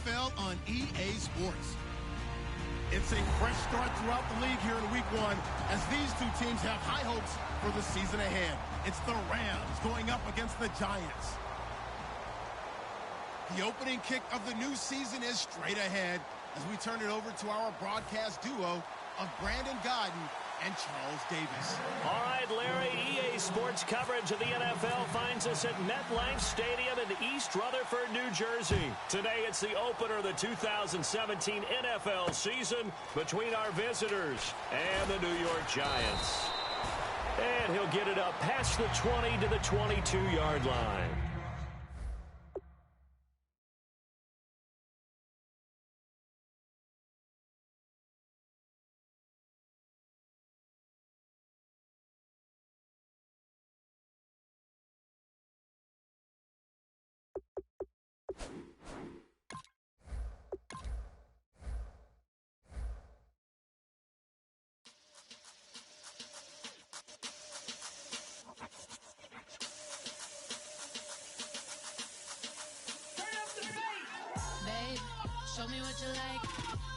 NFL on EA Sports. It's a fresh start throughout the league here in Week 1 as these two teams have high hopes for the season ahead. It's the Rams going up against the Giants. The opening kick of the new season is straight ahead as we turn it over to our broadcast duo of Brandon Gaudin and Charles Davis. All right, Larry, EA Sports coverage of the NFL finds us at MetLife Stadium in East Rutherford, New Jersey. Today, it's the opener of the 2017 NFL season between our visitors and the New York Giants. And he'll get it up past the 20 to the 22-yard line. Show me what you like.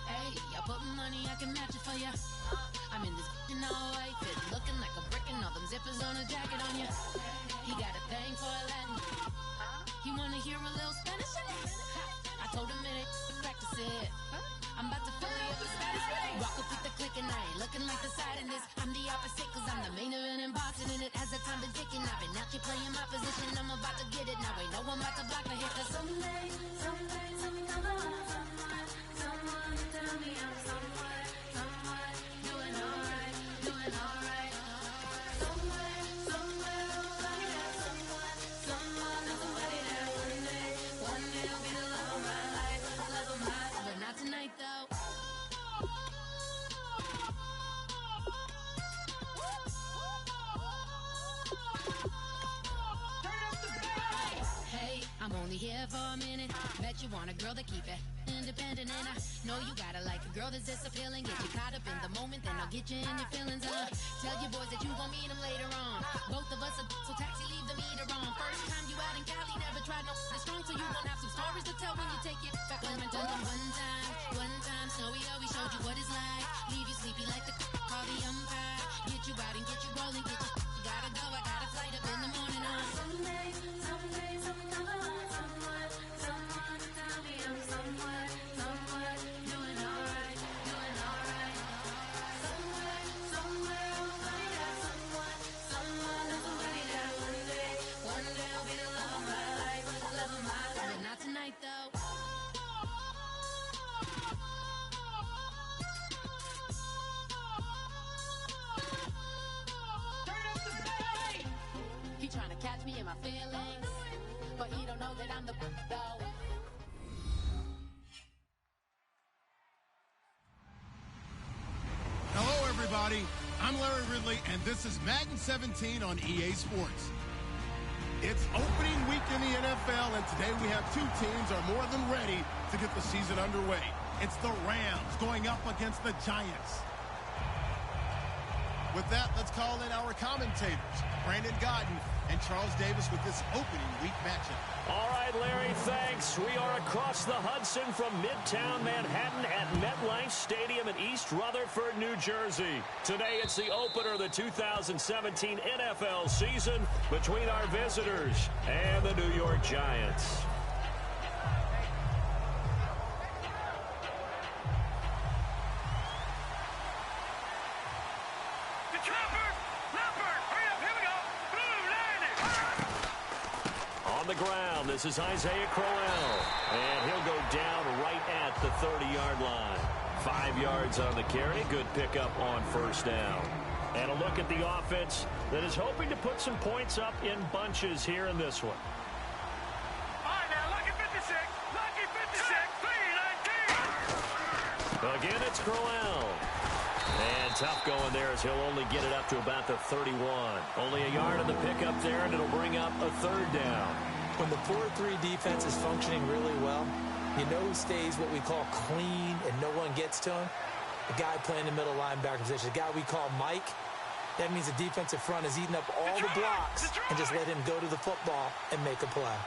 Hey, I put money, I can match it for ya. I'm in this in all white fit, looking like a brick and all them zippers on a jacket on ya. He got a thing for a Latin. He wanna hear a little Spanish in it. I told him it ain't practice it. I'm about to fill you up with status. Walk up with the click and I ain't looking like the side in this. I'm the opposite cause I'm the main event and boxing in it. As the time been ticking, I've been out here playing my position. I'm about to get it now. Ain't no one about to block my hit. Cause someday, something come on. Someone tell me I'm someone doing alright, doing alright. Somewhere, somebody that somebody that one day will be the love of my life, but not tonight though. Hey, I'm only here for a minute. Bet you want a girl to keep it independent, and I know you gotta like a girl that's disappealing. Get you caught up in the moment, then I'll get you in your feelings. Tell your boys that you gon' meet them later on. Both of us are so taxi, leave the meter on. First time you out in Cali, never tried no strong, so you gon' have some stories to tell when you take it back home and tell them one time, Snowy always showed you what it's like. Leave you sleepy like the call the umpire. Get you out and get you rolling, get you gotta go. I got a flight up in the morning on someday, something come on. Someone tell me I'm someone doing alright, doing alright. Somewhere, somebody that somebody that one day will be the love of my life, but not tonight though. Turn up the bass. He trying to catch me in my feelings, but he don't know that I'm the though. Hello, everybody. I'm Larry Ridley, and this is Madden 17 on EA Sports. It's opening week in the NFL, and today we have two teams are more than ready to get the season underway. It's the Rams going up against the Giants. With that, let's call in our commentators, Brandon Gaudin and Charles Davis, with this opening week matchup. All right, Larry, thanks. We are across the Hudson from Midtown Manhattan at MetLife Stadium in East Rutherford, New Jersey. Today, it's the opener of the 2017 NFL season between our visitors and the New York Giants. Ground. This is Isaiah Crowell, and he'll go down right at the 30-yard line. 5 yards on the carry. Good pickup on first down. And a look at the offense that is hoping to put some points up in bunches here in this one. All right, now, lucky 56, lucky 56, 319. Again, it's Crowell. And tough going there as he'll only get it up to about the 31. Only a yard on the pickup there, and it'll bring up a third down. When the 4-3 defense is functioning really well, you know who stays what we call clean and no one gets to him? The guy playing the middle linebacker position, the guy we call Mike. That means the defensive front is eating up all the blocks and just let him go to the football and make a play.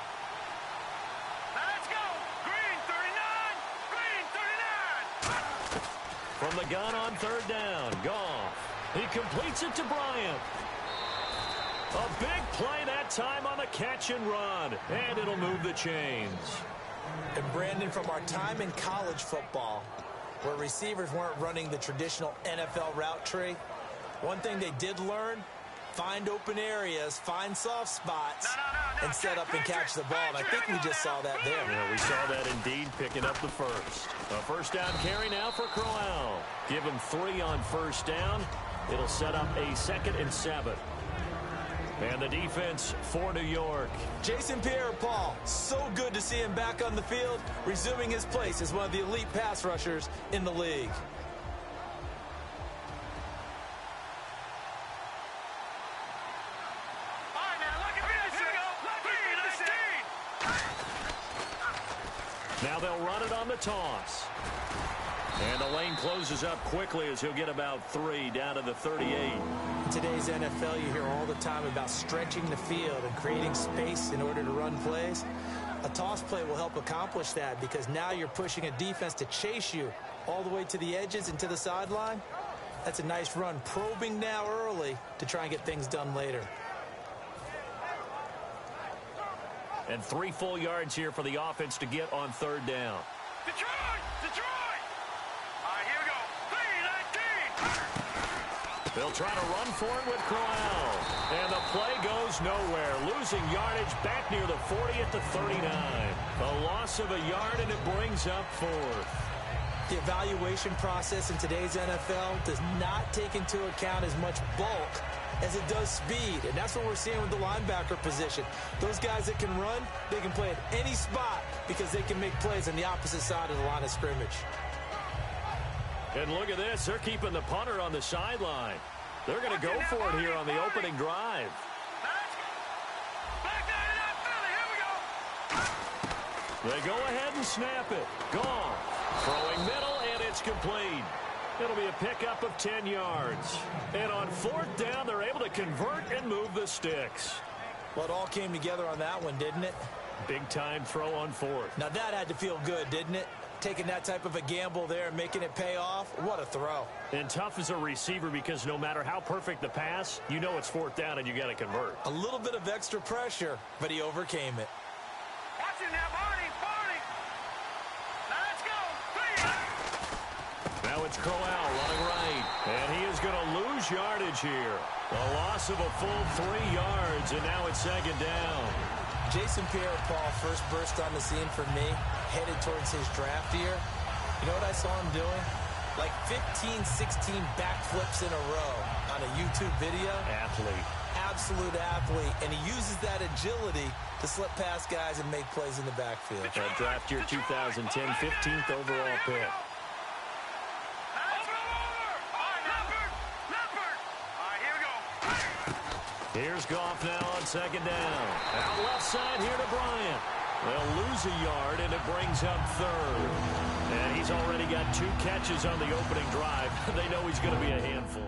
Now let's go. Green, 39. From the gun on third down, Goff. He completes it to Bryant. A big play that time on the catch and run, and it'll move the chains. And Brandon, from our time in college football, where receivers weren't running the traditional NFL route tree, one thing they did learn, find open areas, find soft spots, and set up and catch the ball. And I think we just saw that there. Yeah, we saw that indeed, picking up the first. A first down carry now for Crowell. Give him 3 on first down. It'll set up a 2nd and 7. And the defense for New York. Jason Pierre-Paul, so good to see him back on the field, resuming his place as one of the elite pass rushers in the league. Now they'll run it on the toss. And the lane closes up quickly as he'll get about 3 down to the 38. In today's NFL, you hear all the time about stretching the field and creating space in order to run plays. A toss play will help accomplish that because now you're pushing a defense to chase you all the way to the edges and to the sideline. That's a nice run, probing now early to try and get things done later. And 3 full yards here for the offense to get on third down. Detroit! All right, here we go. 3-19. They'll try to run for it with Crowell. And the play goes nowhere. Losing yardage back near the 40 at the 39. A loss of a yard, and it brings up 4th. The evaluation process in today's NFL does not take into account as much bulk as it does speed, and that's what we're seeing with the linebacker position. Those guys that can run, they can play at any spot because they can make plays on the opposite side of the line of scrimmage. And look at this. They're keeping the punter on the sideline. They're going to go for it here on the opening drive. They go ahead and snap it. Gone. Throwing middle, and it's complete. It'll be a pickup of 10 yards. And on 4th down, they're able to convert and move the sticks. Well, it all came together on that one, didn't it? Big-time throw on 4th. Now, that had to feel good, didn't it? Taking that type of a gamble there and making it pay off. What a throw. And tough as a receiver because no matter how perfect the pass, you know it's 4th down and you got to convert. A little bit of extra pressure, but he overcame it. Watch it now, Barney. Now let's go. Now it's Crowell running right. And he is going to lose yardage here. A loss of a full 3 yards, and now it's 2nd down. Jason Pierre-Paul first burst on the scene for me, headed towards his draft year. You know what I saw him doing? Like 15, 16 backflips in a row on a YouTube video. Athlete. Absolute athlete. And he uses that agility to slip past guys and make plays in the backfield. That draft year 2010, 15th overall pick. Here's Goff now on 2nd down. Out left side here to Bryant. They'll lose a yard, and it brings up 3rd. And he's already got 2 catches on the opening drive. They know he's going to be a handful.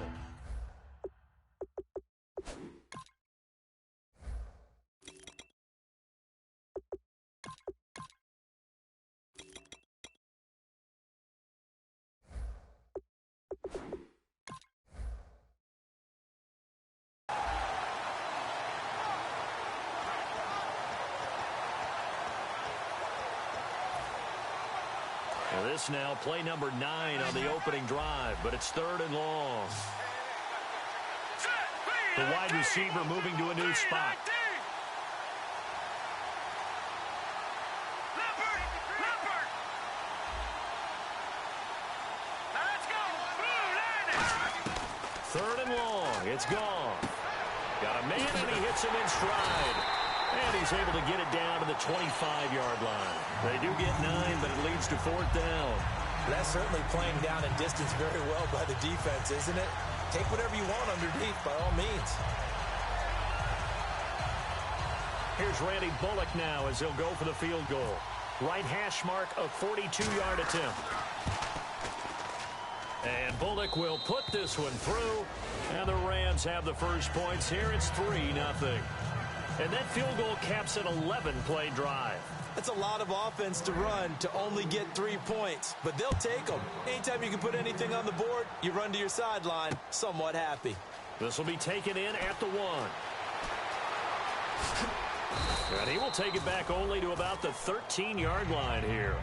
This now play number 9 on the opening drive, but it's 3rd and long. The wide receiver moving to a new spot. Third and long. It's gone. Got a man, and he hits him in stride. And he's able to get it down to the 25-yard line. They do get 9, but it leads to 4th down. That's certainly playing down in distance very well by the defense, isn't it? Take whatever you want underneath, by all means. Here's Randy Bullock now as he'll go for the field goal. Right hash mark, a 42-yard attempt. And Bullock will put this one through. And the Rams have the first points here. It's 3-0. And that field goal caps an 11-play drive. That's a lot of offense to run to only get 3 points, but they'll take them. Anytime you can put anything on the board, you run to your sideline somewhat happy. This will be taken in at the 1. And he will take it back only to about the 13-yard line here.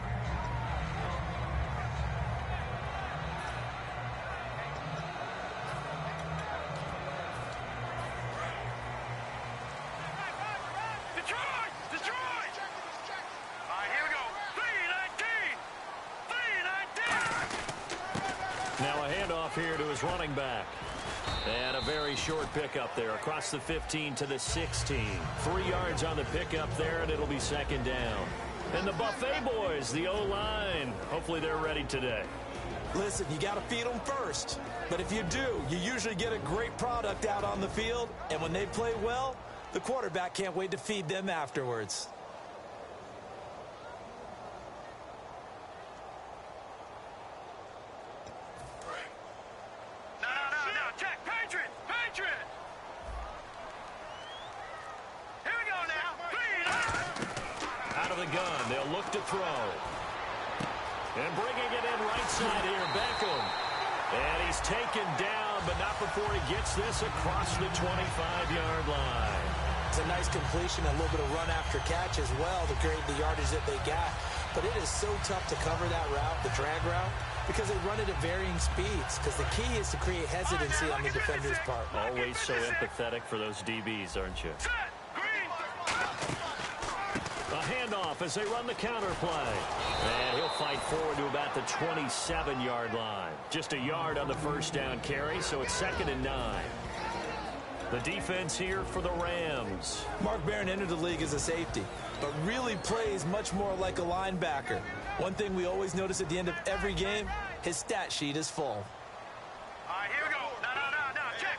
Now a handoff here to his running back. And a very short pickup there across the 15 to the 16. 3 yards on the pickup there, and it'll be second down. And the Buffet boys, the O-line, hopefully they're ready today. Listen, you got to feed them first. But if you do, you usually get a great product out on the field. And when they play well, the quarterback can't wait to feed them afterwards. Gun. They'll look to throw. And bringing it in right side here, Beckham. And he's taken down, but not before he gets this across the 25-yard line. It's a nice completion, a little bit of run after catch as well to create the yardage that they got. But it is so tough to cover that route, the drag route, because they run it at varying speeds. Because the key is to create hesitancy on the defender's part. Always so empathetic for those DBs, aren't you? A handoff as they run the counter play. And he'll fight forward to about the 27-yard line. Just a yard on the first down carry, so it's 2nd and 9. The defense here for the Rams. Mark Barron entered the league as a safety, but really plays much more like a linebacker. One thing we always notice at the end of every game, his stat sheet is full. Here we go. No. Check.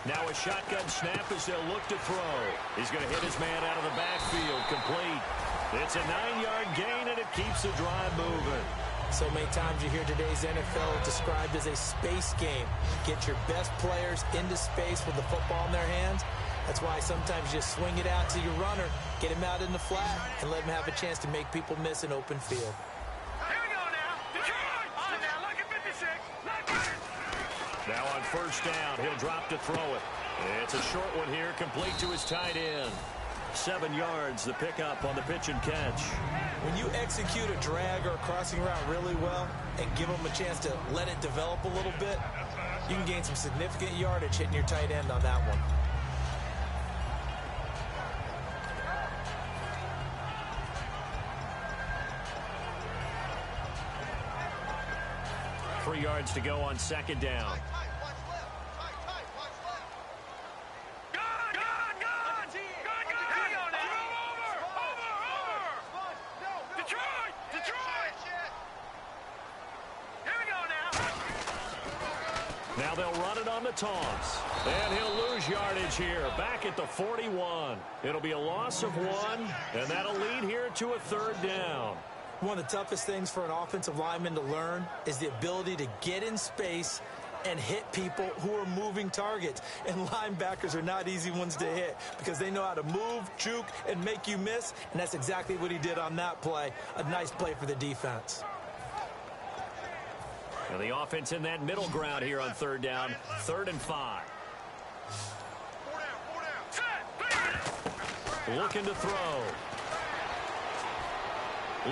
Now a shotgun snap as they'll look to throw. He's going to hit his man out of the backfield. Complete. It's a 9-yard gain, and it keeps the drive moving. So many times you hear today's NFL described as a space game. Get your best players into space with the football in their hands. That's why sometimes you swing it out to your runner, get him out in the flat, and let him have a chance to make people miss an open field. Here we go now. Detroit! Now look at 56. Look at it. Now on first down, he'll drop to throw it. It's a short one here, complete to his tight end. 7 yards, the pickup on the pitch and catch. When you execute a drag or a crossing route really well and give them a chance to let it develop a little bit, you can gain some significant yardage hitting your tight end on that one. Three yards to go on second down. Now they'll run it on the toss. And he'll lose yardage here. Back at the 41. It'll be a loss of 1, and that'll lead here to a third down. One of the toughest things for an offensive lineman to learn is the ability to get in space and hit people who are moving targets. And linebackers are not easy ones to hit because they know how to move, juke, and make you miss. And that's exactly what he did on that play. A nice play for the defense. And the offense in that middle ground here on third down. 3rd and 5. Looking to throw.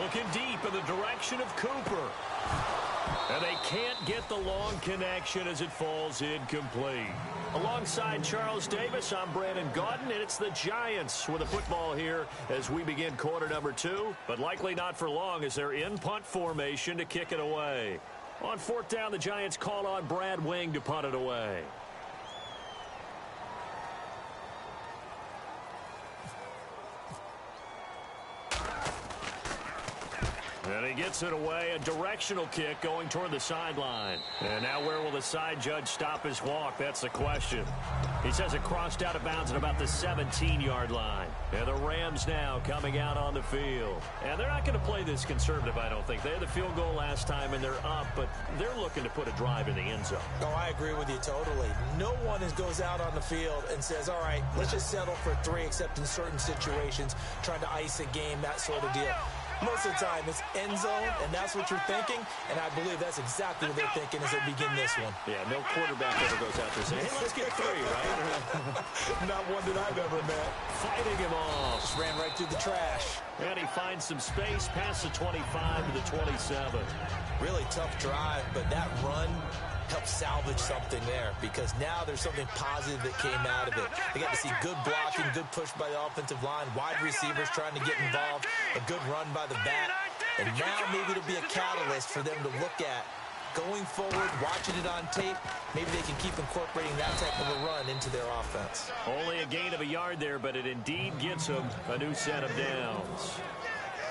Looking deep in the direction of Cooper. And they can't get the long connection as it falls incomplete. Alongside Charles Davis, I'm Brandon Gaudin, and it's the Giants with a football here as we begin quarter number 2. But likely not for long as they're in punt formation to kick it away. On 4th down, the Giants call on Brad Wing to punt it away. And he gets it away, a directional kick going toward the sideline. And now where will the side judge stop his walk? That's the question. He says it crossed out of bounds at about the 17-yard line. And the Rams now coming out on the field. And they're not going to play this conservative, I don't think. They had the field goal last time, and they're up, but they're looking to put a drive in the end zone. Oh, I agree with you totally. No one goes out on the field and says, all right, let's just settle for 3, except in certain situations, trying to ice a game, that sort of deal. Most of the time, it's end zone, and that's what you're thinking, and I believe that's exactly what they're thinking as they begin this one. Yeah, no quarterback ever goes out there saying, hey, let's get 3, right? Not one that I've ever met. Fighting him off. Just ran right through the trash. And he finds some space past the 25 to the 27. Really tough drive, but that run helped salvage something there because now there's something positive that came out of it. They got to see good blocking, good push by the offensive line, wide receivers trying to get involved, a good run by the back. And now maybe it'll be a catalyst for them to look at going forward, watching it on tape. Maybe they can keep incorporating that type of a run into their offense. Only a gain of a yard there, but it indeed gets them a new set of downs.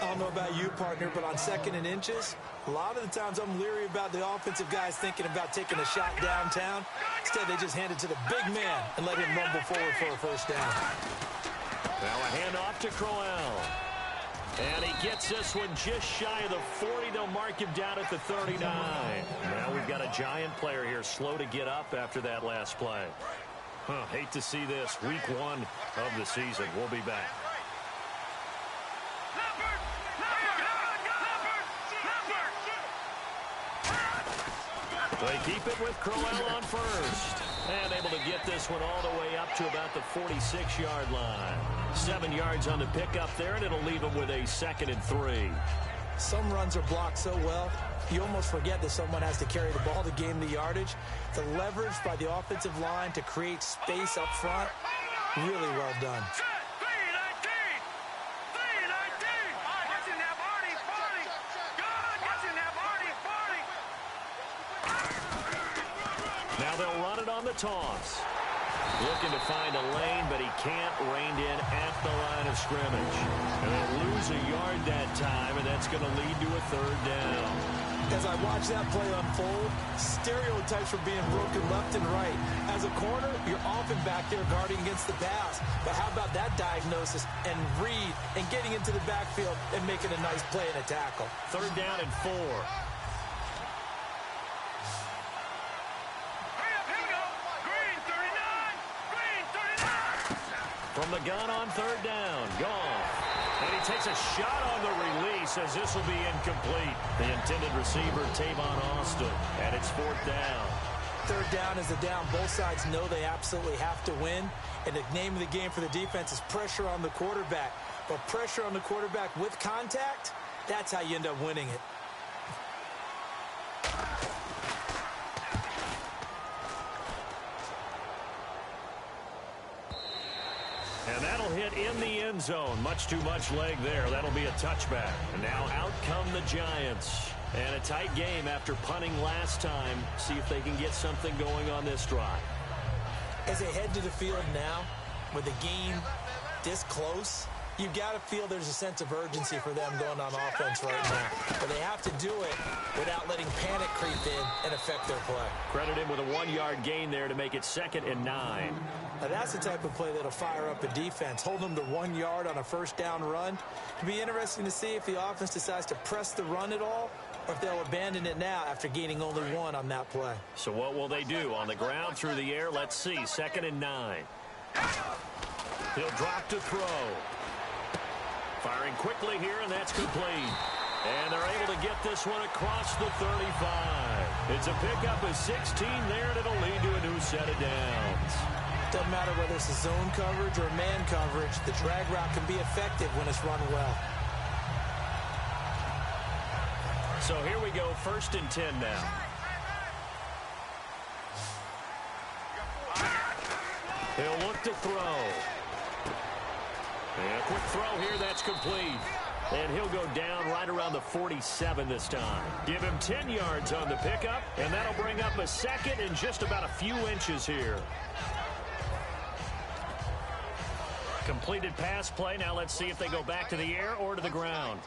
I don't know about you, partner, but on 2nd and inches, a lot of the times I'm leery about the offensive guys thinking about taking a shot downtown. Instead, they just hand it to the big man and let him rumble forward for a first down. Now a handoff to Crowell. And he gets this one just shy of the 40. They'll mark him down at the 39. Now we've got a Giant player here slow to get up after that last play. Hate to see this. Week 1 of the season. We'll be back. They keep it with Crowell on first. And able to get this one all the way up to about the 46-yard line. 7 yards on the pickup there, and it'll leave them with a 2nd and 3. Some runs are blocked so well, you almost forget that someone has to carry the ball to gain the yardage. The leverage by the offensive line to create space up front, really well done. Now they'll run it on the toss. Looking to find a lane, but he can't rein in at the line of scrimmage. And they'll lose a yard that time, and that's going to lead to a 3rd down. As I watch that play unfold, stereotypes are being broken left and right. As a corner, you're often back there guarding against the pass. But how about that diagnosis and read and getting into the backfield and making a nice play and a tackle? 3rd down and 4. From the gun on 3rd down, Goff. And he takes a shot on the release as this will be incomplete. The intended receiver, Tavon Austin, and it's 4th down. 3rd down is a down. Both sides know they absolutely have to win. And the name of the game for the defense is pressure on the quarterback. But pressure on the quarterback with contact, that's how you end up winning it. And that'll hit in the end zone. Much too much leg there. That'll be a touchback. And now out come the Giants. And a tight game after punting last time. See if they can get something going on this drive. As they head to the field now, with the game this close, you've got to feel there's a sense of urgency for them going on offense right now. But they have to do it without letting panic creep in and affect their play. Credit him with a 1-yard gain there to make it 2nd and 9. Now that's the type of play that'll fire up a defense. Hold them to 1 yard on a 1st down run. It'll be interesting to see if the offense decides to press the run at all or if they'll abandon it now after gaining only 1 on that play. So what will they do? On the ground, through the air? Let's see. 2nd and 9. He'll drop to throw. Firing quickly here, and that's complete. And they're able to get this one across the 35. It's a pickup of 16 there, and it'll lead to a new set of downs. Doesn't matter whether it's a zone coverage or man coverage, the drag route can be effective when it's run well. So here we go, 1st and 10 now. He'll look to throw. And a quick throw here, that's complete. And he'll go down right around the 47 this time. Give him 10 yards on the pickup, and that'll bring up a 2nd and just about a few inches here. Completed pass play. Now let's see if they go back to the air or to the ground.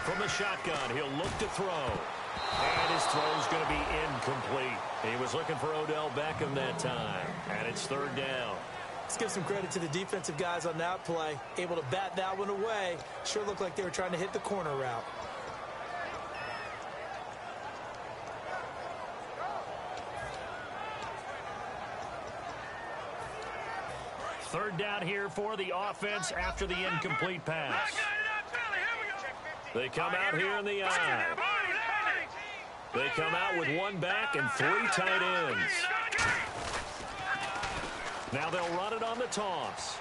From the shotgun, he'll look to throw. And his throw's going to be incomplete. He was looking for Odell Beckham that time. And it's third down. Let's give some credit to the defensive guys on that play. Able to bat that one away. Sure looked like they were trying to hit the corner route. Third down here for the offense after the incomplete pass. They come out here in the eye. They come out with one back and three tight ends. Now they'll run it on the toss.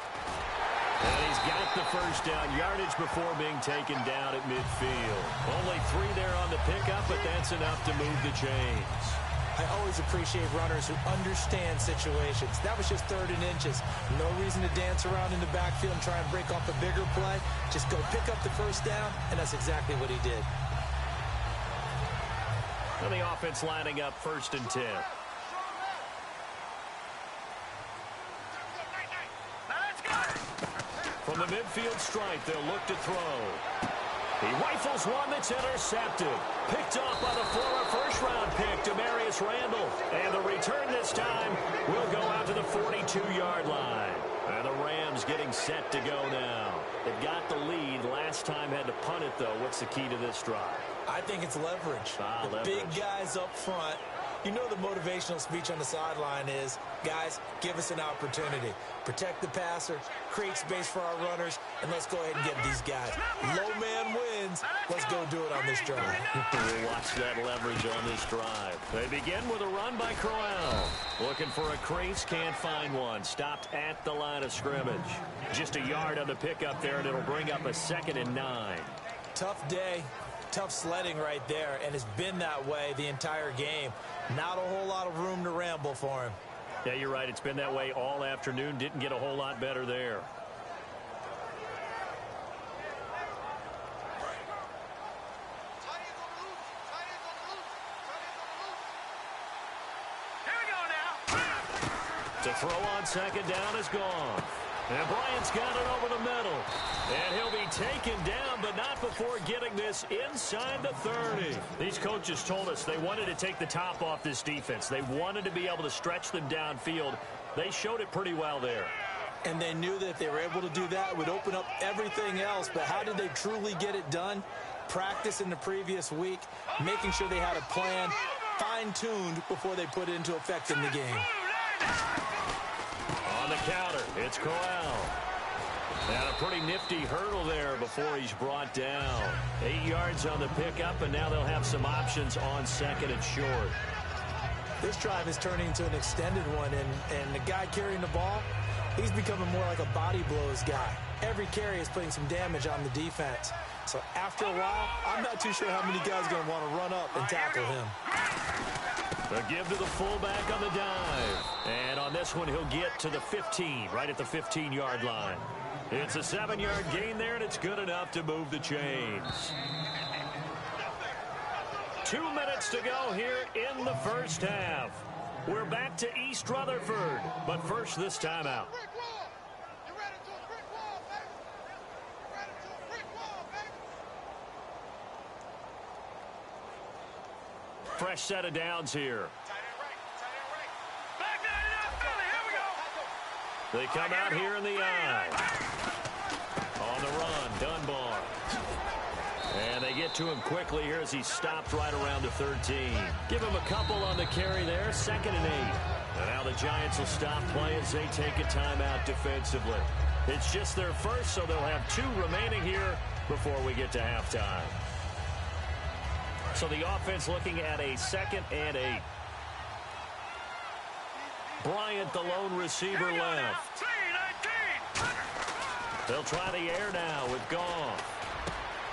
And he's got the first down yardage before being taken down at midfield. Only three there on the pickup, but that's enough to move the chains. I always appreciate runners who understand situations. That was just 3rd and inches. No reason to dance around in the backfield and try and break off a bigger play. Just go pick up the first down, and that's exactly what he did. And the offense lining up 1st and 10. From the midfield stripe, they'll look to throw. He rifles one that's intercepted. Picked off by the former first-round pick, Demarius Randall. And the return this time will go out to the 42-yard line. And the Rams getting set to go now. They've got the lead. Last time had to punt it, though. What's the key to this drive? I think it's leverage. Leverage. Big guys up front. You know the motivational speech on the sideline is, guys, give us an opportunity. Protect the passer, create space for our runners, and let's go ahead and get these guys. Low man wins. Let's go do it on this drive. We'll watch that leverage on this drive. They begin with a run by Crowell. Looking for a crease, can't find one. Stopped at the line of scrimmage. Just a yard on the pickup there, and it'll bring up a 2nd and 9. Tough day. Tough sledding right there, and it's been that way the entire game. Not a whole lot of room to ramble for him. Yeah, you're right. It's been that way all afternoon. Didn't get a whole lot better there. Here we go now. To throw on 2nd down is gone. And Bryant's got it over the middle. And he'll be taken down, but not before getting this inside the 30. These coaches told us they wanted to take the top off this defense. They wanted to be able to stretch them downfield. They showed it pretty well there. And they knew that if they were able to do that, it would open up everything else. But how did they truly get it done? Practice in the previous week, making sure they had a plan, fine-tuned before they put it into effect in the game. On the counter, it's Crowell. And a pretty nifty hurdle there before he's brought down. 8 yards on the pickup, and now they'll have some options on 2nd and short. This drive is turning into an extended one, and the guy carrying the ball, he's becoming more like a body blows guy. Every carry is putting some damage on the defense. So after a while, I'm not too sure how many guys are going to want to run up and tackle him. The give to the fullback on the dive. And on this one, he'll get to the 15, right at the 15-yard line. It's a 7-yard gain there, and it's good enough to move the chains. 2 minutes to go here in the first half. We're back to East Rutherford, but first this timeout. Fresh set of downs here. They come out here in the eye. On the run, Dunbar. And they get to him quickly here as he stopped right around the 13. Give him a couple on the carry there, 2nd and 8. And now the Giants will stop play as they take a timeout defensively. It's just their first, so they'll have 2 remaining here before we get to halftime. So the offense looking at a 2nd and 8. Bryant, the lone receiver, left. They'll try the air now with Goff.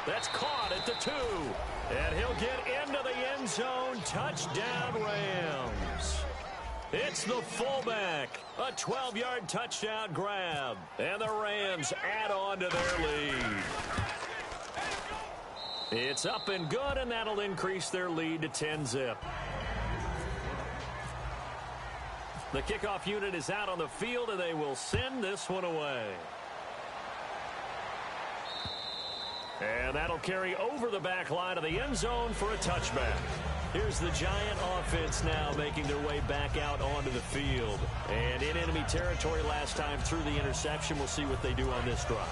That's caught at the 2. And he'll get into the end zone. Touchdown, Rams. It's the fullback. A 12-yard touchdown grab. And the Rams add on to their lead. It's up and good, and that'll increase their lead to 10-zip. The kickoff unit is out on the field, and they will send this one away. And that'll carry over the back line of the end zone for a touchback. Here's the Giant offense now making their way back out onto the field. And in enemy territory last time through the interception. We'll see what they do on this drive.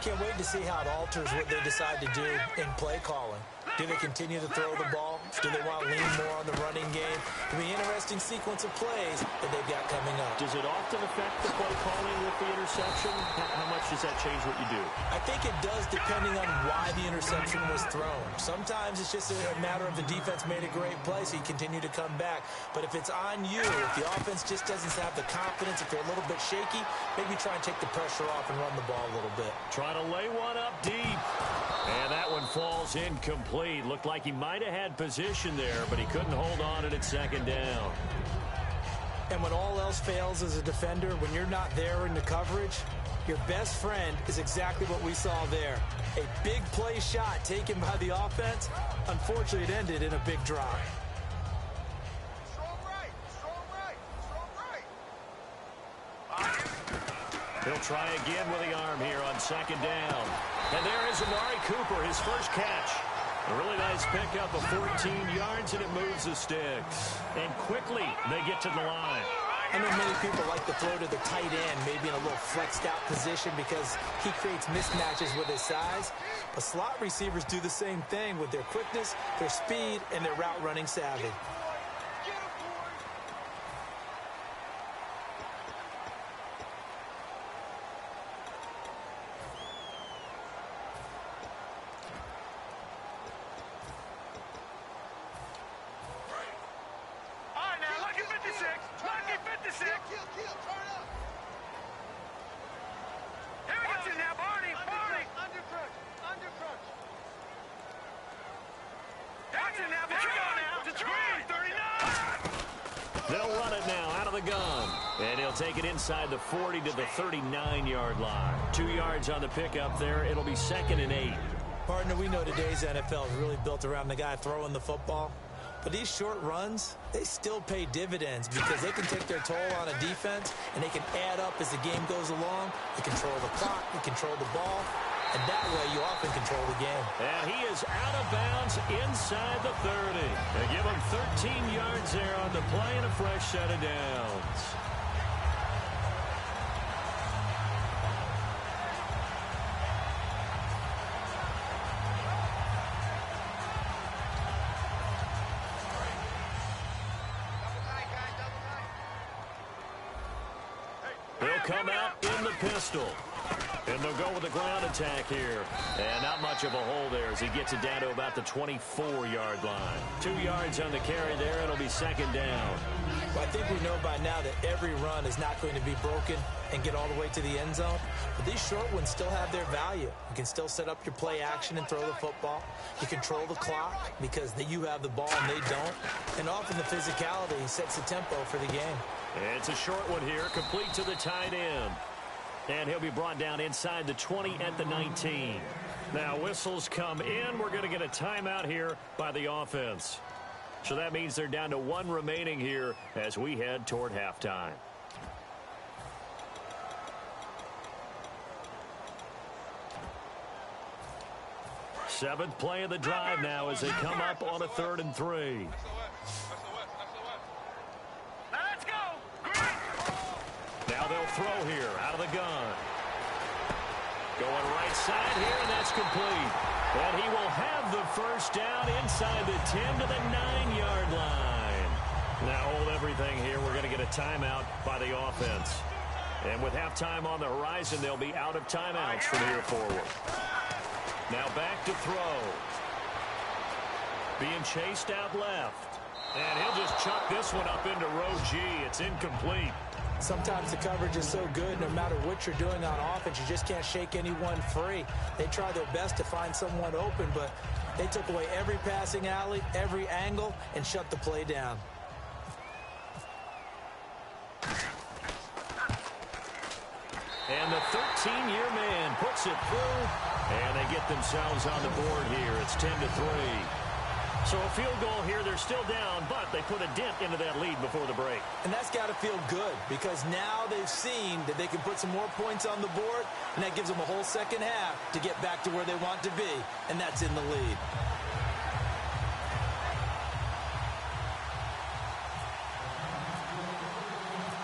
Can't wait to see how it alters what they decide to do in play calling. Do they continue to throw the ball? Do they want to lean more on the running game? It'll be an interesting sequence of plays that they've got coming up. Does it often affect the play calling with the interception? How much does that change what you do? I think it does depending on why the interception was thrown. Sometimes it's just a matter of the defense made a great play, so you continue to come back. But if it's on you, if the offense just doesn't have the confidence, if they're a little bit shaky, maybe try and take the pressure off and run the ball a little bit. Trying to lay one up deep. And that one falls incomplete. Looked like he might have had position there, but he couldn't hold on at second down. And when all else fails as a defender, when you're not there in the coverage, your best friend is exactly what we saw there. A big play shot taken by the offense. Unfortunately, it ended in a big drop. Strong right, strong right, strong right. He'll try again with the arm here on second down. And there is Amari Cooper, his first catch. A really nice pickup of 14 yards, and it moves the sticks. And quickly, they get to the line. I know many people like to throw to the tight end, maybe in a little flexed out position because he creates mismatches with his size. But slot receivers do the same thing with their quickness, their speed, and their route running savvy. They'll run it now out of the gun. And he'll take it inside the 40 to the 39-yard line. 2 yards on the pickup there. It'll be 2nd and 8. Partner, we know today's NFL is really built around the guy throwing the football. But these short runs, they still pay dividends because they can take their toll on a defense and they can add up as the game goes along. You control the clock, you control the ball, and that way you often control the game. And he is out of bounds inside the 30. They give him 13 yards there on the play and a fresh set of downs. They'll come out in the pistol. And they'll go with the ground attack here. And not much of a hole there as he gets it down to about the 24-yard line. 2 yards on the carry there. It'll be 2nd down. Well, I think we know by now that every run is not going to be broken and get all the way to the end zone. But these short ones still have their value. You can still set up your play action and throw the football. You control the clock because you have the ball and they don't. And often the physicality sets the tempo for the game. It's a short one here, complete to the tight end. And he'll be brought down inside the 20 at the 19. Now whistles come in. We're going to get a timeout here by the offense. So that means they're down to 1 remaining here as we head toward halftime. Seventh play of the drive now as they come up on a 3rd and 3. Now they'll throw here out of the gun. Going right side here, and that's complete. And he will have the first down inside the 10 to the 9-yard line. Now hold everything here. We're going to get a timeout by the offense. And with halftime on the horizon, they'll be out of timeouts from here forward. Now back to throw. Being chased out left. And he'll just chuck this one up into row G. It's incomplete. Sometimes the coverage is so good, no matter what you're doing on offense, you just can't shake anyone free. They try their best to find someone open, but they took away every passing alley, every angle, and shut the play down. And the 13-year man puts it through, and they get themselves on the board here. It's 10 to 3. So a field goal here, they're still down, but they put a dent into that lead before the break. And that's got to feel good because now they've seen that they can put some more points on the board, and that gives them a whole second half to get back to where they want to be, and that's in the lead.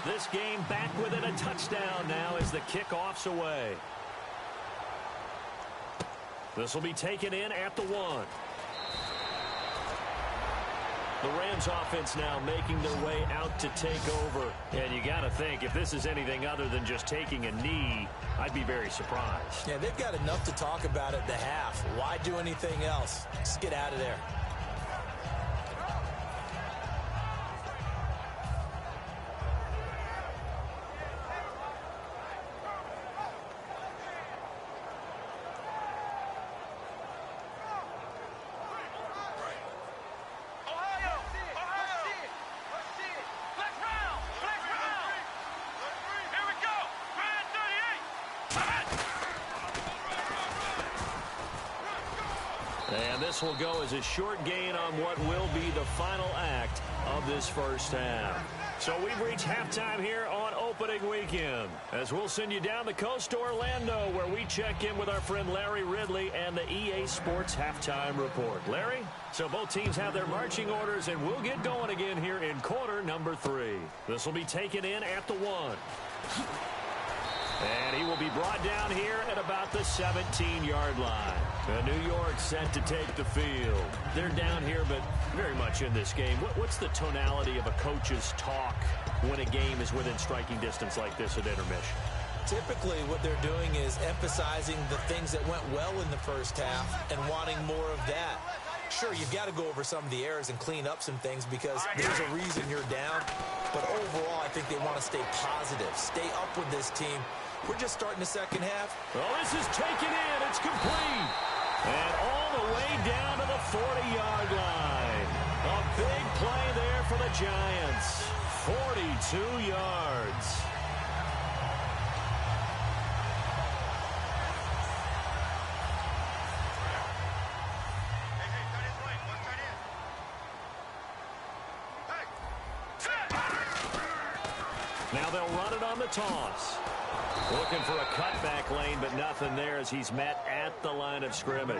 This game back within a touchdown now as the kickoff's away. This will be taken in at the 1. The Rams offense now making their way out to take over. And you got to think, if this is anything other than just taking a knee, I'd be very surprised. Yeah, they've got enough to talk about at the half. Why do anything else? Just get out of there. And this will go as a short gain on what will be the final act of this first half. So we've reached halftime here on opening weekend, as we'll send you down the coast to Orlando, where we check in with our friend Larry Ridley and the EA Sports Halftime Report. Larry? So both teams have their marching orders, and we'll get going again here in quarter number 3. This will be taken in at the 1. And he will be brought down here at about the 17-yard line. New York set to take the field. They're down here, but very much in this game. What's the tonality of a coach's talk when a game is within striking distance like this at intermission? Typically, what they're doing is emphasizing the things that went well in the first half and wanting more of that. Sure, you've got to go over some of the errors and clean up some things because there's a reason you're down. But overall, I think they want to stay positive, stay up with this team. We're just starting the second half. Well, this is taken in. It's complete. And all the way down to the 40-yard line. A big play there for the Giants. 42 yards. Now they'll run it on the toss. Looking for a cutback lane, but nothing there as he's met at the line of scrimmage.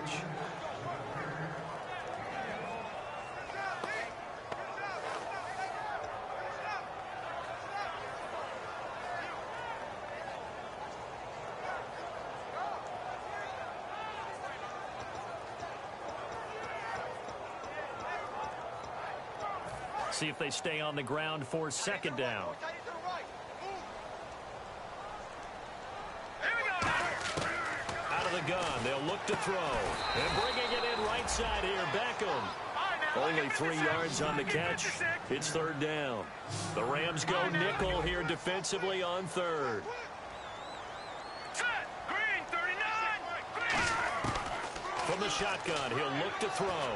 See if they stay on the ground for second down. The gun. They'll look to throw. And bringing it in right side here, Beckham. Only 3 yards on the catch. It's third down. The Rams go nickel here defensively on third. Green, 39. From the shotgun, he'll look to throw.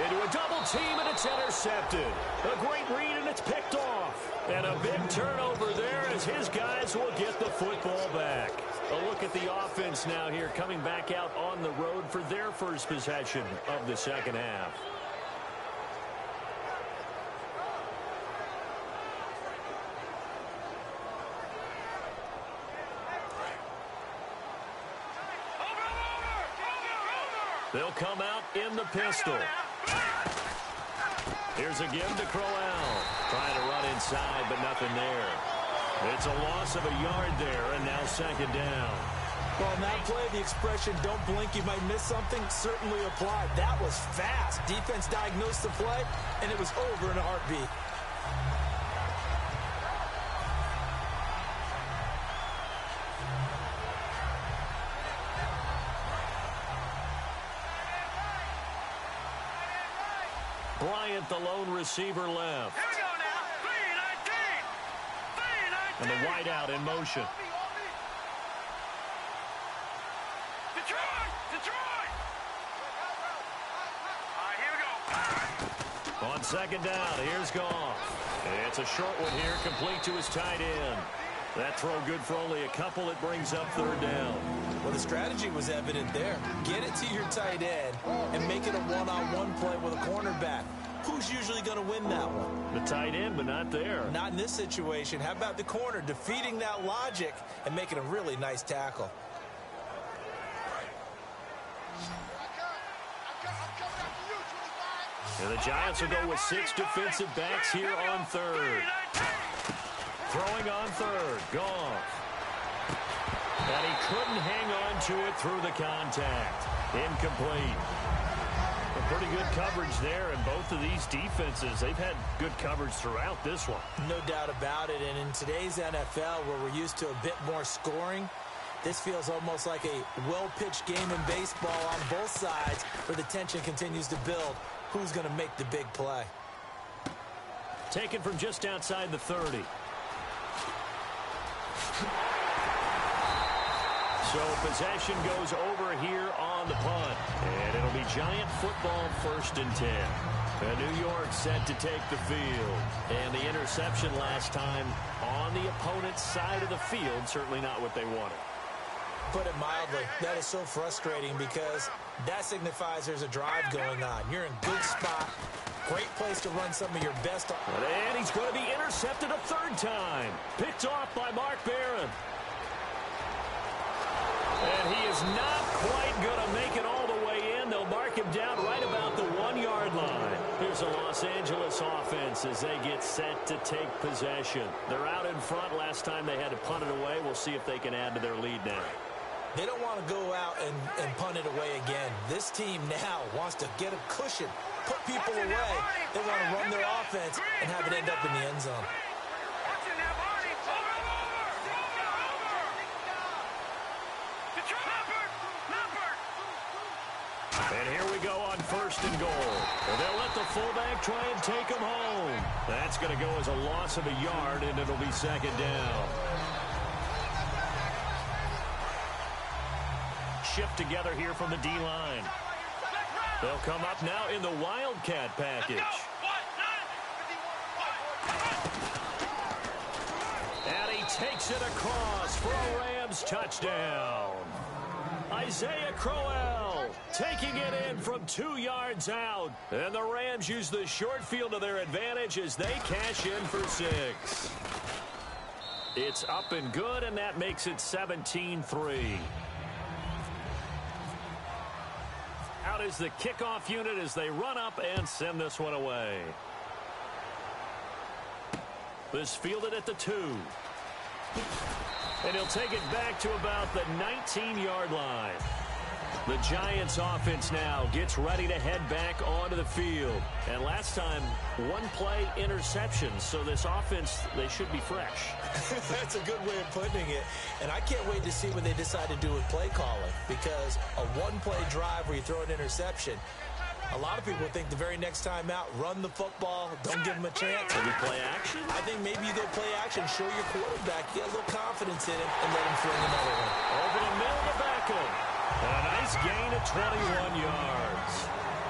Into a double team, and it's intercepted. A great read, and it's picked off. And a big turnover there as his guys will get the football back. A look at the offense now here, coming back out on the road for their first possession of the second half. They'll come out in the pistol. Here's a give to Crowell. Trying to run inside, but nothing there. It's a loss of a yard there, and now second down. Well, in that play, the expression, don't blink, you might miss something, certainly applied. That was fast. Defense diagnosed the play, and it was over in a heartbeat. Bryant, the lone receiver, left. Here we go now. 3-19. And the wideout in motion. Detroit! All right, here we go. On second down, here's Goff. It's a short one here, complete to his tight end. That throw good for only a couple. It brings up third down. Well, the strategy was evident there. Get it to your tight end and make it a one-on-one play with a cornerback. Who's usually going to win that one? The tight end, but not there. Not in this situation. How about the corner defeating that logic and making a really nice tackle? And the Giants will go with 6 defensive backs here on third. Throwing on third. Goff. And he couldn't hang on to it through the contact. Incomplete. A pretty good coverage there, and both of these defenses, they've had good coverage throughout this one. No doubt about it, and in today's NFL, where we're used to a bit more scoring, this feels almost like a well-pitched game in baseball on both sides where the tension continues to build. Who's going to make the big play? Taken from just outside the 30. So possession goes over here on the punt. And it'll be Giant football 1st and 10. And New York set to take the field. And the interception last time on the opponent's side of the field, certainly not what they wanted. Put it mildly, that is so frustrating because that signifies there's a drive going on. You're in good spot. Great place to run some of your best. And he's going to be intercepted a 3rd time. Picked off by Mark Barron. And he is not quite going to make it all the way in. They'll mark him down right about the 1-yard line. Here's the Los Angeles offense as they get set to take possession. They're out in front. Last time they had to punt it away. We'll see if they can add to their lead now. They don't want to go out and punt it away again. This team now wants to get a cushion, put people away. They want to run their offense and have it end up in the end zone. And here we go on 1st and goal. And they'll let the fullback try and take him home. That's going to go as a loss of a yard, and it'll be 2nd down. Shift together here from the D-line. They'll come up now in the Wildcat package. And he takes it across for a Rams touchdown. Isaiah Crowell taking it in from 2 yards out. And the Rams use the short field to their advantage as they cash in for 6. It's up and good, and that makes it 17-3. Out is the kickoff unit as they run up and send this one away. This fielded at the 2. And he'll take it back to about the 19-yard line. The Giants offense now gets ready to head back onto the field. And last time, 1-play interception. So this offense, they should be fresh. That's a good way of putting it. And I can't wait to see what they decide to do with play calling. Because a 1-play drive where you throw an interception, a lot of people think the very next time out, run the football, don't give them a chance. Maybe play action? I think maybe you go play action, show your quarterback, get a little confidence in him, and let him throw another one. Over the middle to Beckham. And a nice gain of 21 yards.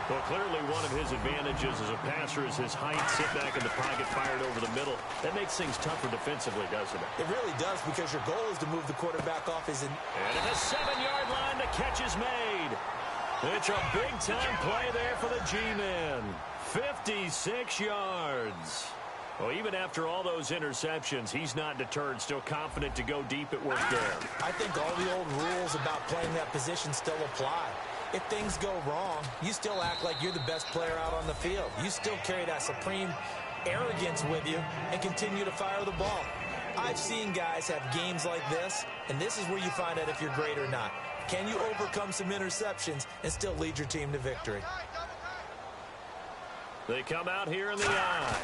Well, clearly one of his advantages as a passer is his height, sit back in the pocket, fired over the middle. That makes things tougher defensively, doesn't it? It really does, because your goal is to move the quarterback off his... And at the 7-yard line, the catch is made. It's a big-time play there for the G-men. 56 yards. Well, even after all those interceptions, he's not deterred, still confident to go deep at work there. I think all the old rules about playing that position still apply. If things go wrong, you still act like you're the best player out on the field. You still carry that supreme arrogance with you and continue to fire the ball. I've seen guys have games like this, and this is where you find out if you're great or not. Can you overcome some interceptions and still lead your team to victory? They come out here in the eye.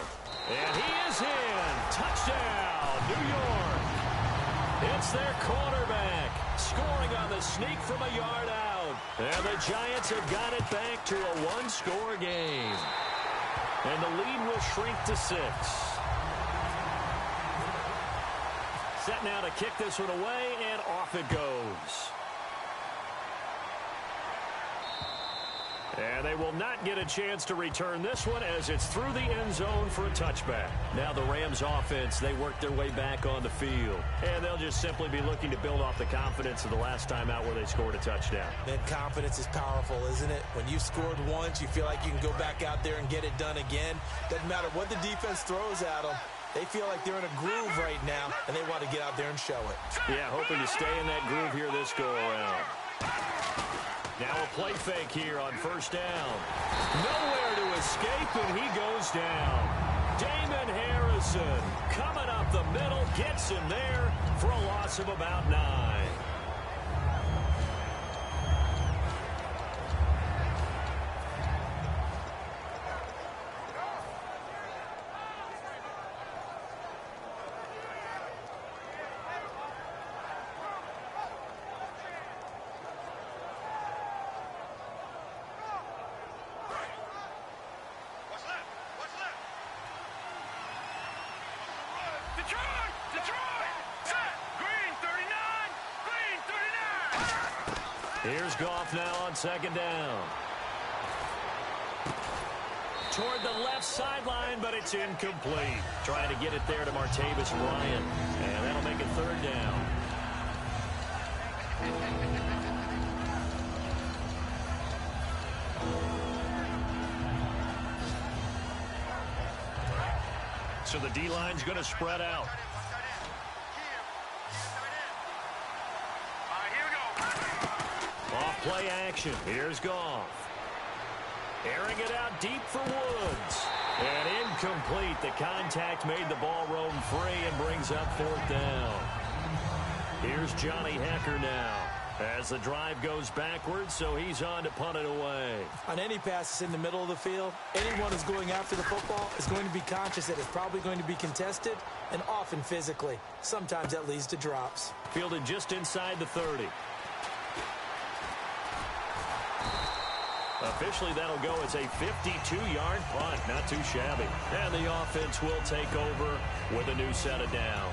And he is in. Touchdown, New York. It's their quarterback scoring on the sneak from a yard out. And the Giants have got it back to a 1-score game. And the lead will shrink to 6. Set now to kick this one away, and off it goes. And they will not get a chance to return this one as it's through the end zone for a touchback. Now the Rams offense, they work their way back on the field. And they'll just simply be looking to build off the confidence of the last time out where they scored a touchdown. Man, confidence is powerful, isn't it? When you scored once, you feel like you can go back out there and get it done again. Doesn't matter what the defense throws at them. They feel like they're in a groove right now, and they want to get out there and show it. Yeah, hoping to stay in that groove here this go-around. Now a play fake here on first down. Nowhere to escape, and he goes down. Damon Harrison coming up the middle, gets him there for a loss of about 9. Here's Goff now on second down. Toward the left sideline, but it's incomplete. Trying to get it there to Martavis Bryant. And that'll make it third down. So the D-line's going to spread out. Play action. Here's Goff. Airing it out deep for Woods. And incomplete. The contact made the ball roam free and brings up fourth down. Here's Johnny Hekker now as the drive goes backwards, so he's on to punt it away. On any passes in the middle of the field, anyone who's going after the football is going to be conscious that it's probably going to be contested and often physically. Sometimes that leads to drops. Fielded just inside the 30. Officially, that'll go as a 52-yard punt. Not too shabby. And the offense will take over with a new set of downs.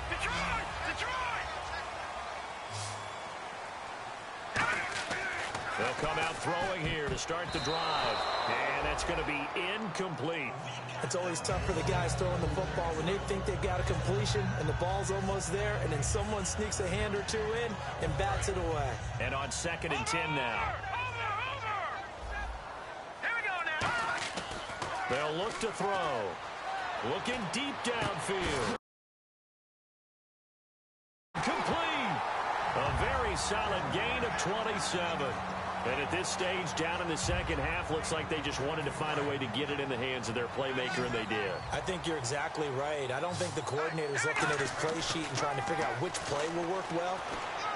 Detroit! Detroit! They'll come out throwing here to start the drive. And that's going to be incomplete. It's always tough for the guys throwing the football when they think they've got a completion and the ball's almost there, and then someone sneaks a hand or two in and bats it away. And on 2nd and 10 now. Over! Here we go now! They'll look to throw. Looking deep downfield. Complete. A very solid gain of 27. And at this stage, down in the second half, looks like they just wanted to find a way to get it in the hands of their playmaker, and they did. I think you're exactly right. I don't think the coordinator's looking at his play sheet and trying to figure out which play will work well.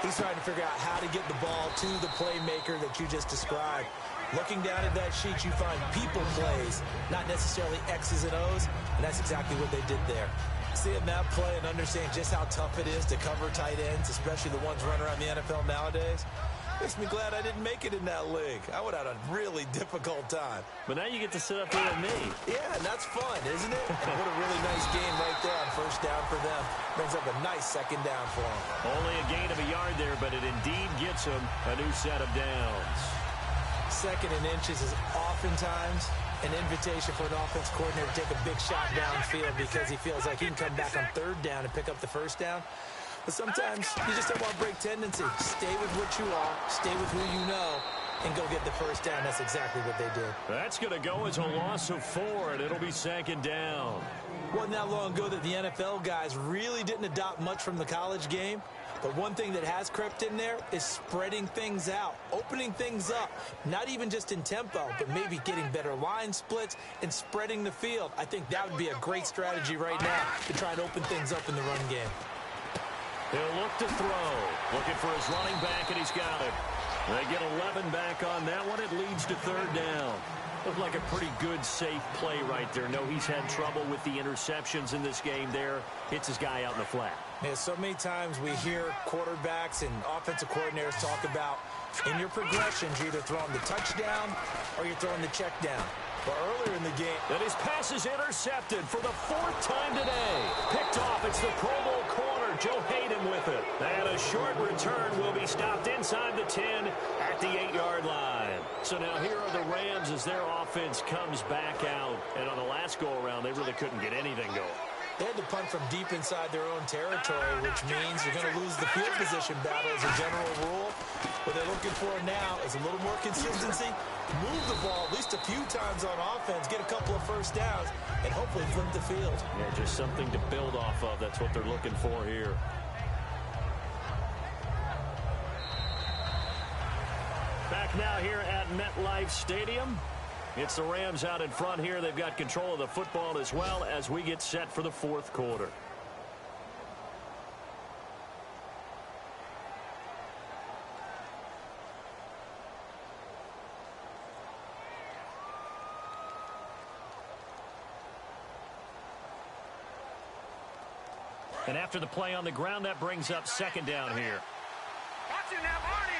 He's trying to figure out how to get the ball to the playmaker that you just described. Looking down at that sheet, you find people plays, not necessarily X's and O's, and that's exactly what they did there. Seeing that play and understanding just how tough it is to cover tight ends, especially the ones running around the NFL nowadays, makes me glad I didn't make it in that league. I would have had a really difficult time. But now you get to sit up here with me. Yeah, and that's fun, isn't it? And what a really nice game right there on first down for them. Brings up a nice second down for them. Only a gain of a yard there, but it indeed gets them a new set of downs. 2nd and inches is oftentimes an invitation for an offense coordinator to take a big shot downfield because he feels like he can come back on 3rd down and pick up the first down. But sometimes you just don't want to break tendency. Stay with what you are, stay with who you know, and go get the first down. That's exactly what they did. That's going to go as a loss of 4, and it'll be 2nd down. Wasn't that long ago that the NFL guys really didn't adopt much from the college game. But one thing that has crept in there is spreading things out, opening things up, not even just in tempo, but maybe getting better line splits and spreading the field. I think that would be a great strategy right now to try and open things up in the run game. He'll look to throw. Looking for his running back, and he's got it. They get 11 back on that one. It leads to 3rd down. Looked like a pretty good, safe play right there. No, he's had trouble with the interceptions in this game there. Hits his guy out in the flat. Yeah, so many times we hear quarterbacks and offensive coordinators talk about in your progressions, you're either throwing the touchdown or you're throwing the check down. But earlier in the game, and his pass is intercepted for the 4th time today. Picked off. It's the Pro Bowl corner. Joe Hayden with it. And a short return will be stopped inside the 10 at the 8-yard line. So now here are the Rams as their offense comes back out. And on the last go-around, they really couldn't get anything going. They had to punt from deep inside their own territory, which means you're going to lose the field position battle as a general rule. What they're looking for now is a little more consistency, move the ball at least a few times on offense, get a couple of first downs, and hopefully flip the field. Yeah, just something to build off of. That's what they're looking for here. Back now here at MetLife Stadium. It's the Rams out in front here. They've got control of the football as well as we get set for the fourth quarter. And after the play on the ground, that brings up second down here. Watch it now, Barney.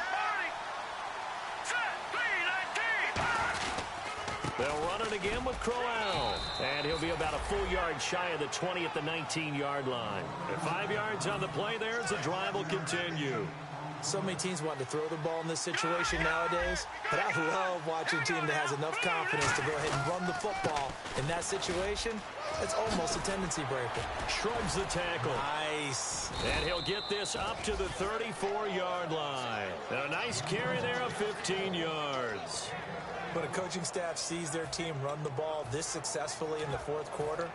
They'll run it again with Crowell. And he'll be about a full yard shy of the 20 at the 19-yard line. And 5 yards on the play there as the drive will continue. So many teams want to throw the ball in this situation nowadays, but I love watching a team that has enough confidence to go ahead and run the football. In that situation, it's almost a tendency breaker. Shrugs the tackle. Nice. And he'll get this up to the 34-yard line. And a nice carry there of 15 yards. When a coaching staff sees their team run the ball this successfully in the fourth quarter,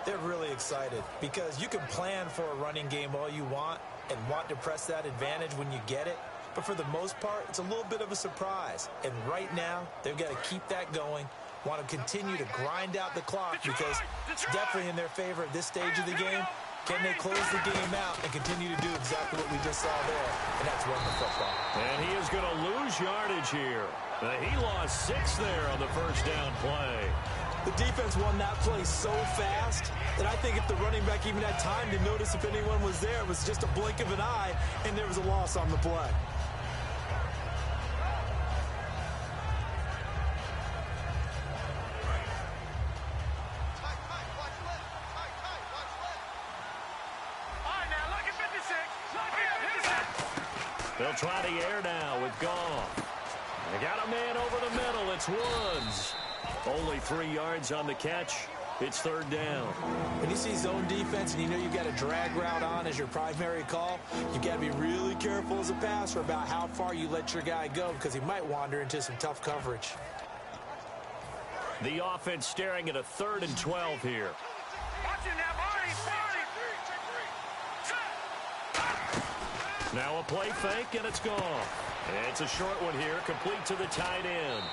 they're really excited because you can plan for a running game all you want and want to press that advantage when you get it. But for the most part, it's a little bit of a surprise. And right now, they've got to keep that going, want to continue to grind out the clock because it's definitely in their favor at this stage of the game. Can they close the game out and continue to do exactly what we just saw there? And that's run the football. And he is going to lose yardage here. He lost 6 there on the first down play. The defense won that play so fast that I think if the running back even had time to notice if anyone was there, it was just a blink of an eye, and there was a loss on the play. They'll try the air now with Goff. They got a man over the middle. It's Woods. Only 3 yards on the catch. It's third down. When you see zone defense and you know you've got a drag route on as your primary call, you've got to be really careful as a passer about how far you let your guy go because he might wander into some tough coverage. The offense staring at a 3rd and 12 here. Watch it now, Barney. Now a play fake, and it's gone. And it's a short one here, complete to the tight end.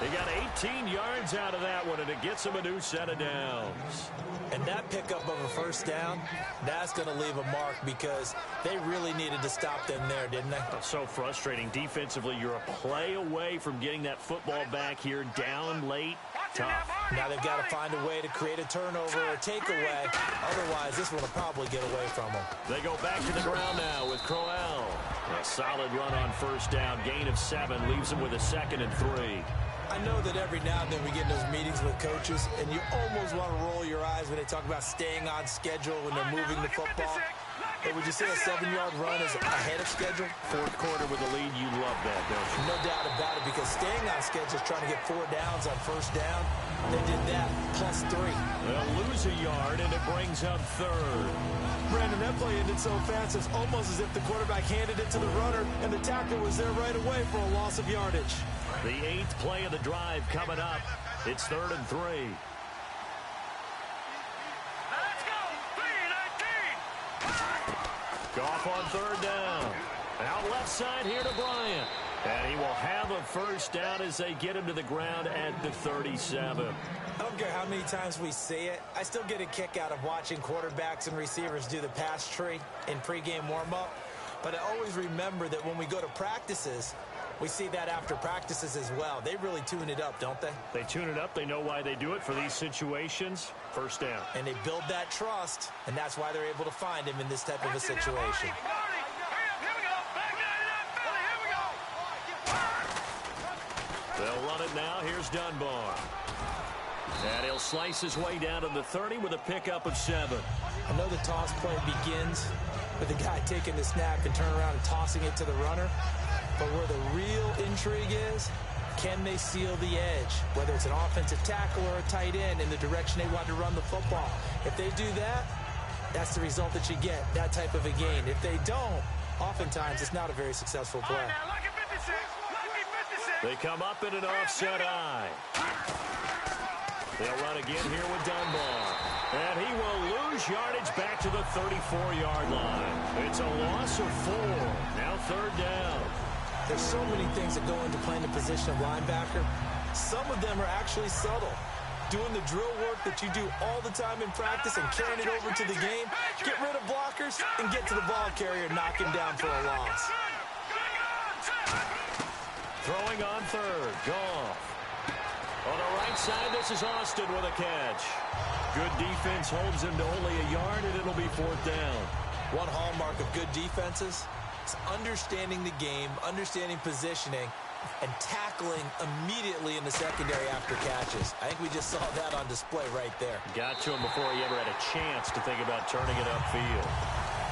They got 18 yards out of that one, and it gets them a new set of downs. And that pickup of a first down, that's going to leave a mark because they really needed to stop them there, didn't they? So frustrating. Defensively, you're a play away from getting that football back here down late. Tough. Now they've got to find a way to create a turnover or a takeaway. Otherwise, this one will probably get away from them. They go back to the ground now with Crowell. A solid run on first down. Gain of 7 leaves them with a 2nd and 3. I know that every now and then we get in those meetings with coaches, and you almost want to roll your eyes when they talk about staying on schedule when they're moving the football. But would you say a 7-yard run is ahead of schedule? Fourth quarter with the lead, you love that, don't you? No doubt about it, because staying on schedule is trying to get 4 downs on first down. They did that, plus 3. They'll lose a yard, and it brings up 3rd. Brandon, that play ended so fast, it's almost as if the quarterback handed it to the runner, and the tackle was there right away for a loss of yardage. The 8th play of the drive coming up. It's 3rd and 3. Let's go. 3-19. Goff on 3rd down. Out left side here to Bryant. And he will have a first down as they get him to the ground at the 37. I don't care how many times we see it. I still get a kick out of watching quarterbacks and receivers do the pass tree in pregame warm-up. But I always remember that when we go to practices, we see that after practices as well. They really tune it up, don't they? They tune it up. They know why they do it for these situations. First down. And they build that trust, and that's why they're able to find him in this type of a situation. They'll run it now. Here's Dunbar. And he'll slice his way down to the 30 with a pickup of 7. I know the toss play begins with the guy taking the snap and turning around and tossing it to the runner. But where the real intrigue is, can they seal the edge, whether it's an offensive tackle or a tight end, in the direction they want to run the football? If they do that, that's the result that you get, that type of a gain. If they don't, oftentimes it's not a very successful play. They come up in an offset eye. They'll run again here with Dunbar. And he will lose yardage back to the 34-yard line. It's a loss of 4. Now 3rd down. There's so many things that go into playing the position of linebacker. Some of them are actually subtle. Doing the drill work that you do all the time in practice and carrying it over to the game. Get rid of blockers and get to the ball carrier and knock him down for a loss. Throwing on 3rd. Goff. On the right side, this is Austin with a catch. Good defense holds him to only a yard, and it'll be 4th down. One hallmark of good defenses is understanding the game, understanding positioning, and tackling immediately in the secondary after catches. I think we just saw that on display right there. Got to him before he ever had a chance to think about turning it upfield.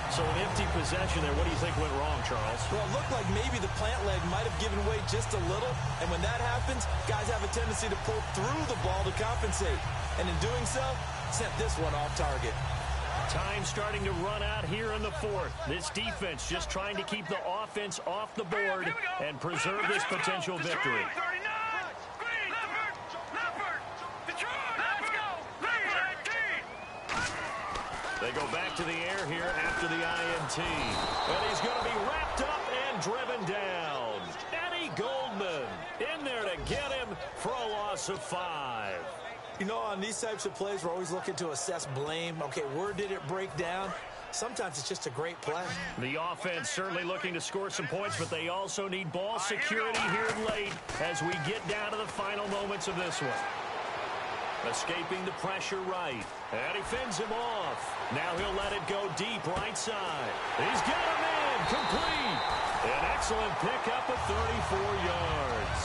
So an empty possession there. What do you think went wrong, Charles? Well, it looked like maybe the plant leg might have given way just a little. And when that happens, guys have a tendency to pull through the ball to compensate. And in doing so, sent this one off target. Time starting to run out here in the 4th. This defense just trying to keep the offense off the board and preserve this potential victory. They go back to the air here after the INT. And he's going to be wrapped up and driven down. Eddie Goldman in there to get him for a loss of 5. You know, on these types of plays, we're always looking to assess blame. Okay, where did it break down? Sometimes it's just a great play. The offense certainly looking to score some points, but they also need ball security here late as we get down to the final moments of this one. Escaping the pressure right. And he fends him off. Now he'll let it go deep right side. He's got him in. Complete. An excellent pickup of 34 yards.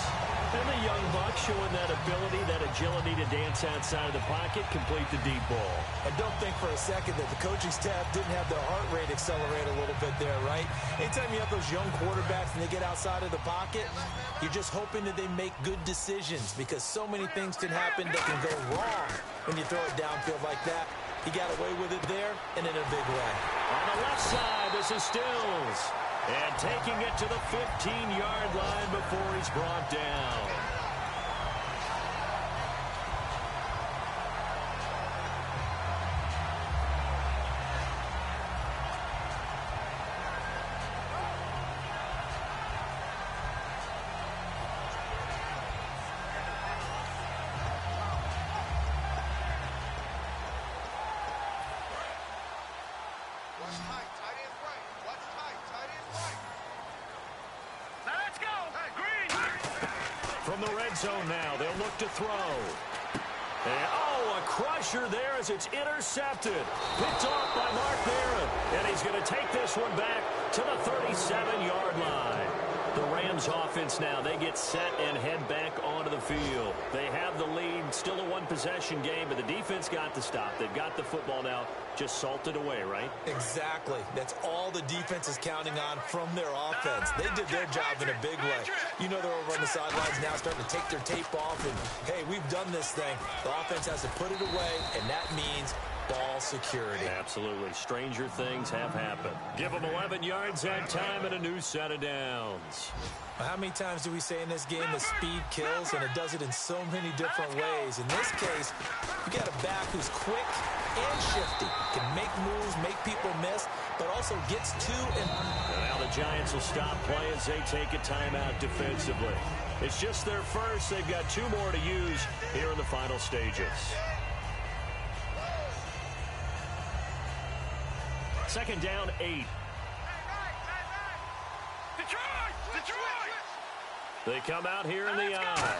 And the young buck showing that ability, that agility to dance outside of the pocket, complete the deep ball. And don't think for a second that the coaching staff didn't have their heart rate accelerate a little bit there, right? Anytime you have those young quarterbacks and they get outside of the pocket, you're just hoping that they make good decisions because so many things can happen that can go wrong when you throw it downfield like that. He got away with it there and in a big way. On the left side, this is Stills. And taking it to the 15-yard line before he's brought down. From the red zone now, they'll look to throw. And, a crusher there as it's intercepted. Picked off by Mark Barron. And he's going to take this one back to the 37-yard line. The Rams offense now, they get set and head back onto the field. They have the lead, still a one-possession game, but the defense got to stop. They've got the football now just salted away, right? Exactly. That's all the defense is counting on from their offense. They did their job in a big way. You know they're over on the sidelines now starting to take their tape off and, hey, we've done this thing. The offense has to put it away, and that means ball security. Absolutely. Stranger things have happened. Give them 11 yards that time and a new set of downs. How many times do we say in this game that speed kills, and it does it in so many different ways? In this case, you got a back who's quick and shifty, can make moves, make people miss, but also gets to and... Now the Giants will stop play as they take a timeout defensively. It's just their first. They've got 2 more to use here in the final stages. Second down, 8. Detroit! They come out here in the eye.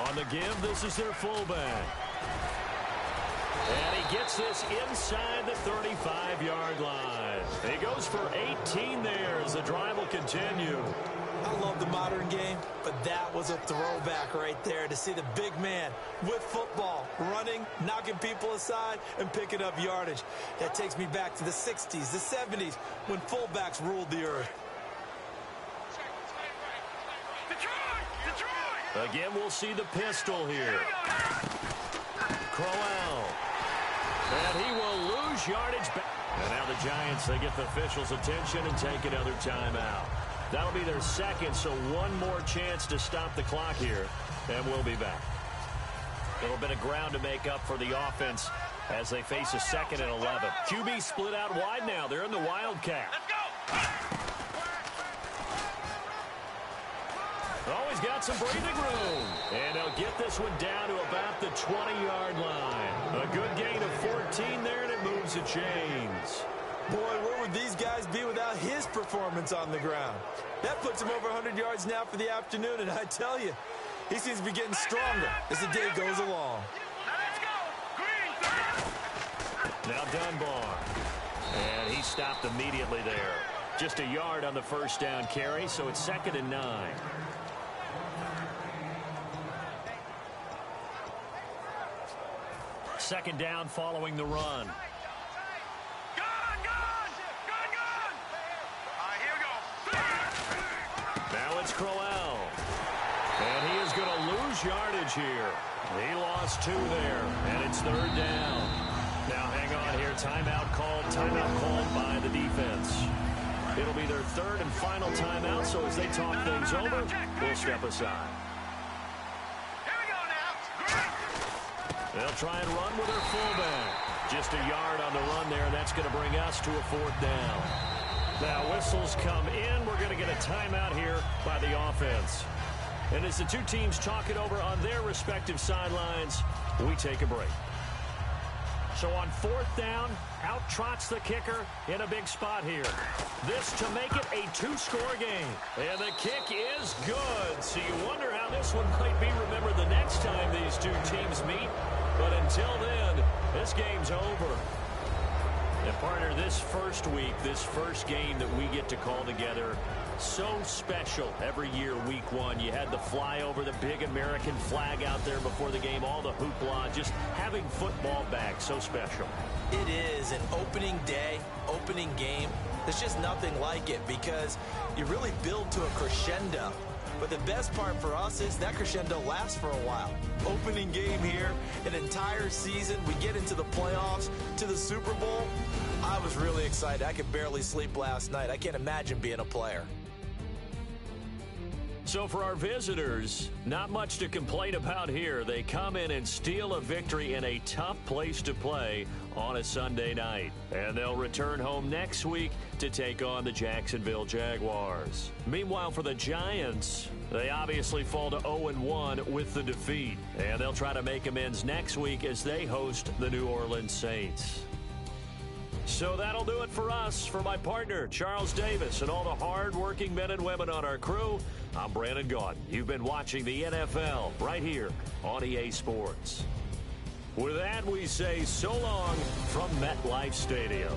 On the give, this is their fullback. And he gets this inside the 35-yard line. He goes for 18 there as the drive will continue. I love the modern game, but that was a throwback right there to see the big man with football, running, knocking people aside, and picking up yardage. That takes me back to the 60s, the 70s, when fullbacks ruled the earth. Again, we'll see the pistol here. Crowell. And he will lose yardage back. And now the Giants, they get the officials' attention and take another timeout. That'll be their second, so one more chance to stop the clock here, and we'll be back. A little bit of ground to make up for the offense as they face a 2nd and 11. QB split out wide now. They're in the Wildcat. Let's go! Always got some breathing room. And they'll get this one down to about the 20-yard line. A good gain of 14 there, and it moves the chains. Boy, where would these guys be without his performance on the ground? That puts him over 100 yards now for the afternoon, and I tell you, he seems to be getting stronger as the day goes along. Let's go! Green! Now Dunbar. And he stopped immediately there. Just a yard on the first down carry, so it's 2nd and 9. Second down following the run. Now it's Crowell. And he is going to lose yardage here. He lost 2 there, and it's 3rd down. Now hang on here. Timeout called by the defense. It'll be their 3rd and final timeout, so as they talk things over, we'll step aside. Here we go now. They'll try and run with their fullback. Just a yard on the run there, and that's going to bring us to a 4th down. Now whistles come in. We're going to get a timeout here by the offense. And as the two teams talk it over on their respective sidelines, we take a break. So on 4th down, out trots the kicker in a big spot here. This to make it a 2-score game. And the kick is good. So you wonder how this one might be remembered the next time these two teams meet. But until then, this game's over. And partner, this first week, this first game that we get to call together, so special every year, week 1. You had the flyover, the big American flag out there before the game, all the hoopla, just having football back, so special. It is an opening day, opening game. There's just nothing like it because you really build to a crescendo. But the best part for us is that crescendo lasts for a while. Opening game here, an entire season. We get into the playoffs, to the Super Bowl. I was really excited. I could barely sleep last night. I can't imagine being a player. So for our visitors, not much to complain about here. They come in and steal a victory in a tough place to play on a Sunday night. And they'll return home next week to take on the Jacksonville Jaguars. Meanwhile, for the Giants, they obviously fall to 0-1 with the defeat. And they'll try to make amends next week as they host the New Orleans Saints. So that'll do it for us. For my partner, Charles Davis, and all the hard-working men and women on our crew, I'm Brandon Gaudin. You've been watching the NFL right here on EA Sports. With that, we say so long from MetLife Stadium.